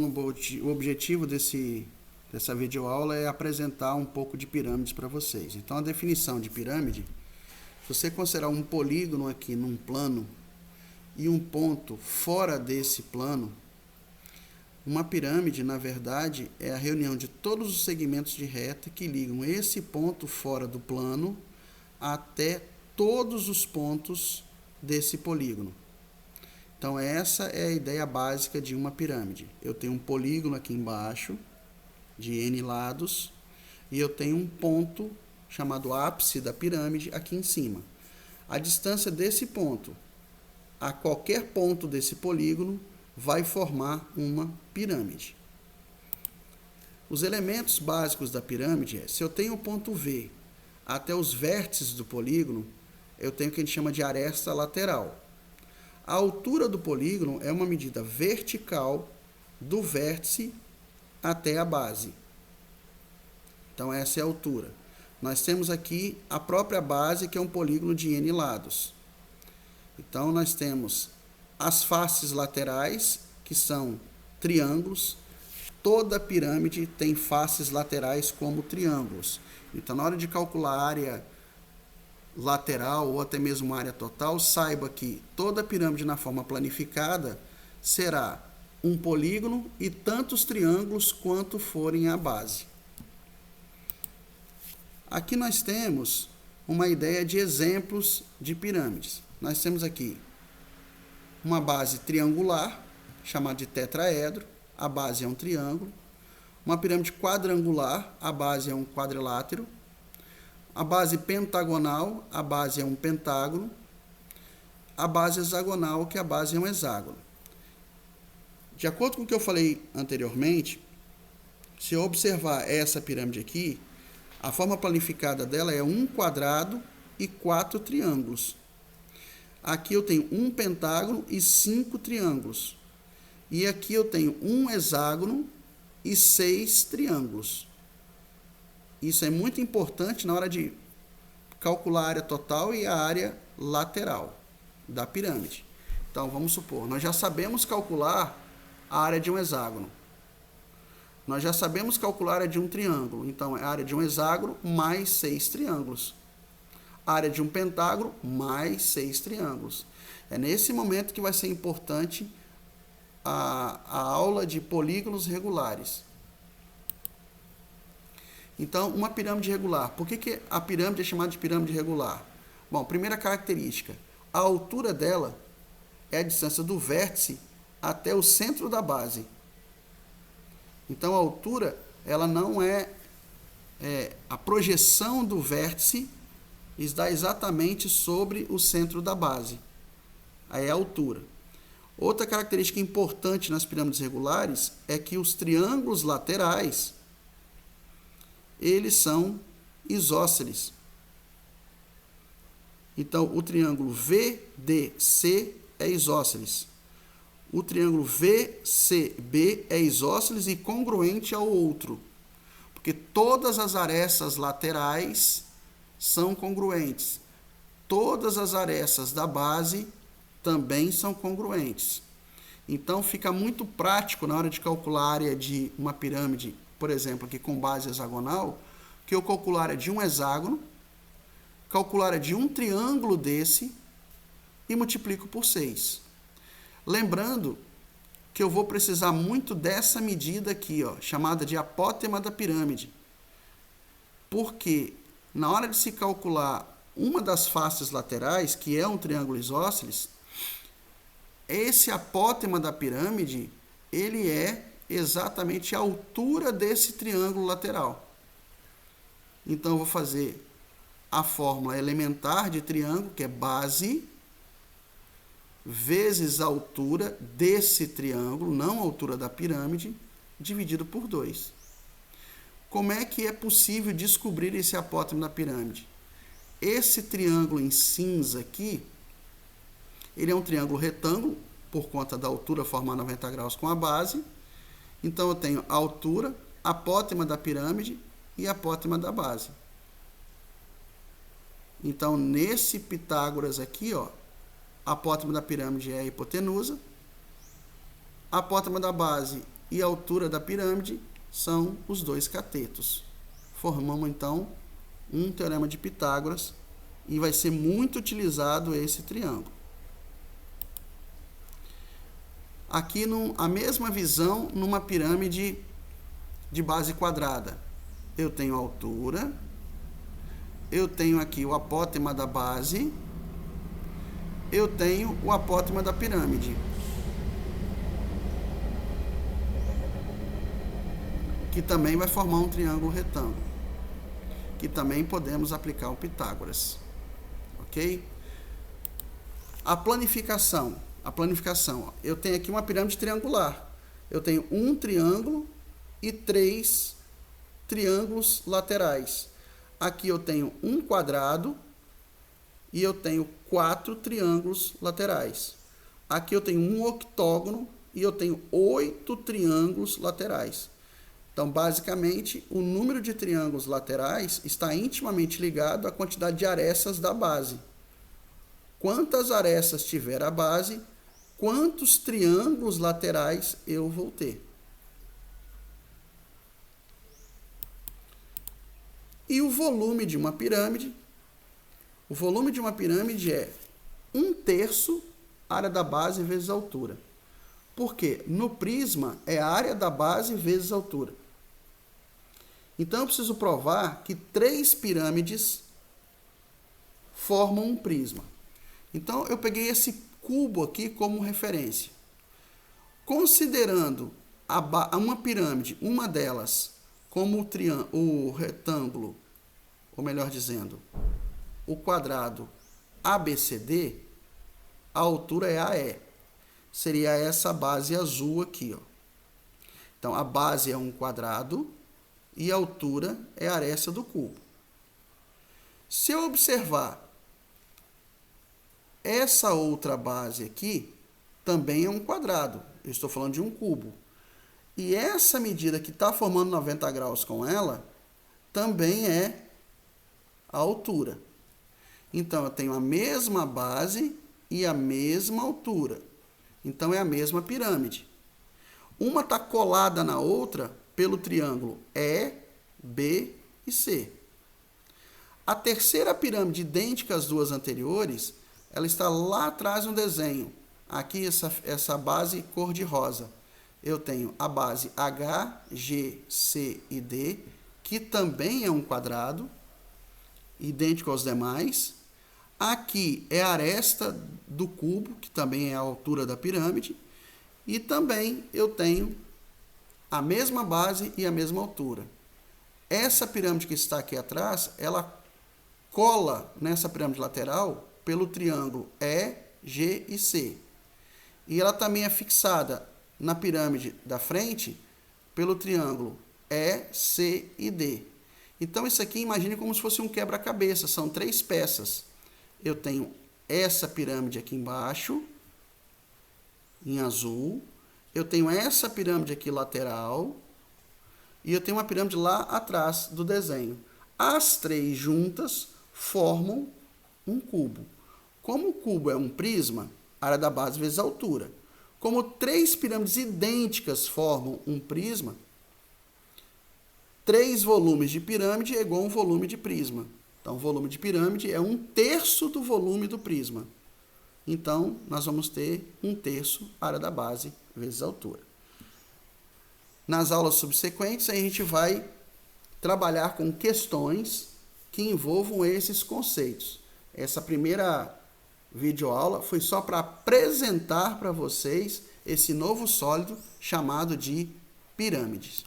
o objetivo dessa videoaula é apresentar um pouco de pirâmides para vocês. Então, a definição de pirâmide, se você considerar um polígono aqui num plano e um ponto fora desse plano, uma pirâmide, na verdade, é a reunião de todos os segmentos de reta que ligam esse ponto fora do plano até todos os pontos desse polígono. Então, essa é a ideia básica de uma pirâmide. Eu tenho um polígono aqui embaixo, de N lados, e eu tenho um ponto chamado ápice da pirâmide aqui em cima. A distância desse ponto a qualquer ponto desse polígono vai formar uma pirâmide. Os elementos básicos da pirâmide é, se eu tenho o ponto V até os vértices do polígono, eu tenho o que a gente chama de aresta lateral. A altura do polígono é uma medida vertical do vértice até a base. Então, essa é a altura. Nós temos aqui a própria base, que é um polígono de N lados. Então, nós temos as faces laterais, que são triângulos. Toda pirâmide tem faces laterais como triângulos. Então, na hora de calcular a área lateral ou até mesmo a área total, saiba que toda pirâmide na forma planificada será um polígono e tantos triângulos quanto forem a base. Aqui nós temos uma ideia de exemplos de pirâmides. Nós temos aqui uma base triangular, chamada de tetraedro, a base é um triângulo. Uma pirâmide quadrangular, a base é um quadrilátero. A base pentagonal, a base é um pentágono. A base hexagonal, que a base é um hexágono. De acordo com o que eu falei anteriormente, se eu observar essa pirâmide aqui, a forma planificada dela é um quadrado e 4 triângulos. Aqui eu tenho um pentágono e 5 triângulos. E aqui eu tenho um hexágono e 6 triângulos. Isso é muito importante na hora de calcular a área total e a área lateral da pirâmide. Então, vamos supor, nós já sabemos calcular a área de um hexágono. Nós já sabemos calcular a área de um triângulo. Então, é a área de um hexágono mais 6 triângulos. A área de um pentágono mais 6 triângulos. É nesse momento que vai ser importante a aula de polígonos regulares. Então, uma pirâmide regular. Por que a pirâmide é chamada de pirâmide regular? Bom, primeira característica, a altura dela é a distância do vértice até o centro da base. Então, a altura, ela não é a projeção do vértice está exatamente sobre o centro da base. Aí é a altura. Outra característica importante nas pirâmides regulares é que os triângulos laterais, eles são isósceles. Então, o triângulo VDC é isósceles. O triângulo VCB é isósceles e congruente ao outro, porque todas as arestas laterais são congruentes. Todas as arestas da base também são congruentes. Então, fica muito prático na hora de calcular a área de uma pirâmide, por exemplo, aqui com base hexagonal, que eu calculo a área de um hexágono, calculo a área de um triângulo desse e multiplico por 6. Lembrando que eu vou precisar muito dessa medida aqui, ó, chamada de apótema da pirâmide. Porque na hora de se calcular uma das faces laterais, que é um triângulo isósceles, esse apótema da pirâmide, ele é exatamente a altura desse triângulo lateral. Então, eu vou fazer a fórmula elementar de triângulo, que é base vezes a altura desse triângulo, não a altura da pirâmide, dividido por 2. Como é que é possível descobrir esse apótemo da pirâmide? Esse triângulo em cinza aqui, ele é um triângulo retângulo, por conta da altura formar 90 graus com a base. Então, eu tenho a altura, apótema da pirâmide e apótema da base. Então, nesse Pitágoras aqui, ó, a apótema da pirâmide é a hipotenusa, a apótema da base e a altura da pirâmide são os dois catetos. Formamos, então, um teorema de Pitágoras e vai ser muito utilizado esse triângulo. Aqui, a mesma visão numa pirâmide de base quadrada. Eu tenho a altura, eu tenho aqui o apótema da base, eu tenho o apótema da pirâmide, que também vai formar um triângulo retângulo, que também podemos aplicar o Pitágoras, ok? A planificação, eu tenho aqui uma pirâmide triangular, eu tenho um triângulo e 3 triângulos laterais. Aqui eu tenho um quadrado e eu tenho 4 triângulos laterais. Aqui eu tenho um octógono e eu tenho 8 triângulos laterais. Então, basicamente, o número de triângulos laterais está intimamente ligado à quantidade de arestas da base. Quantas arestas tiver a base, quantos triângulos laterais eu vou ter. E o volume de uma pirâmide? O volume de uma pirâmide é 1/3 área da base vezes a altura. Por quê? No prisma é a área da base vezes a altura. Então, eu preciso provar que 3 pirâmides formam um prisma. Então, eu peguei esse cubo aqui como referência. Considerando uma pirâmide, uma delas, como o retângulo, ou melhor dizendo, o quadrado ABCD, a altura é AE. Seria essa base azul aqui, ó. Então, a base é um quadrado e a altura é a aresta do cubo. Se eu observar essa outra base aqui, também é um quadrado. Eu estou falando de um cubo. E essa medida que está formando 90 graus com ela, também é a altura. Então, eu tenho a mesma base e a mesma altura. Então, é a mesma pirâmide. Uma está colada na outra pelo triângulo E, B e C. A terceira pirâmide, idêntica às duas anteriores, ela está lá atrás no desenho. Aqui, essa base cor-de-rosa. Eu tenho a base H, G, C e D, que também é um quadrado, idêntico aos demais. Aqui é a aresta do cubo, que também é a altura da pirâmide. E também eu tenho a mesma base e a mesma altura. Essa pirâmide que está aqui atrás, ela cola nessa pirâmide lateral pelo triângulo E, G e C. E ela também é fixada na pirâmide da frente pelo triângulo E, C e D. Então, isso aqui, imagine como se fosse um quebra-cabeça. São 3 peças. Eu tenho essa pirâmide aqui embaixo, em azul. Eu tenho essa pirâmide aqui lateral. E eu tenho uma pirâmide lá atrás do desenho. As 3 juntas formam um cubo. Como o cubo é um prisma, área da base vezes a altura. Como 3 pirâmides idênticas formam um prisma, 3 volumes de pirâmide é igual a um volume de prisma. Então, o volume de pirâmide é 1/3 do volume do prisma. Então, nós vamos ter 1/3 área da base vezes a altura. Nas aulas subsequentes, a gente vai trabalhar com questões que envolvam esses conceitos. Essa primeira videoaula foi só para apresentar para vocês esse novo sólido chamado de pirâmides.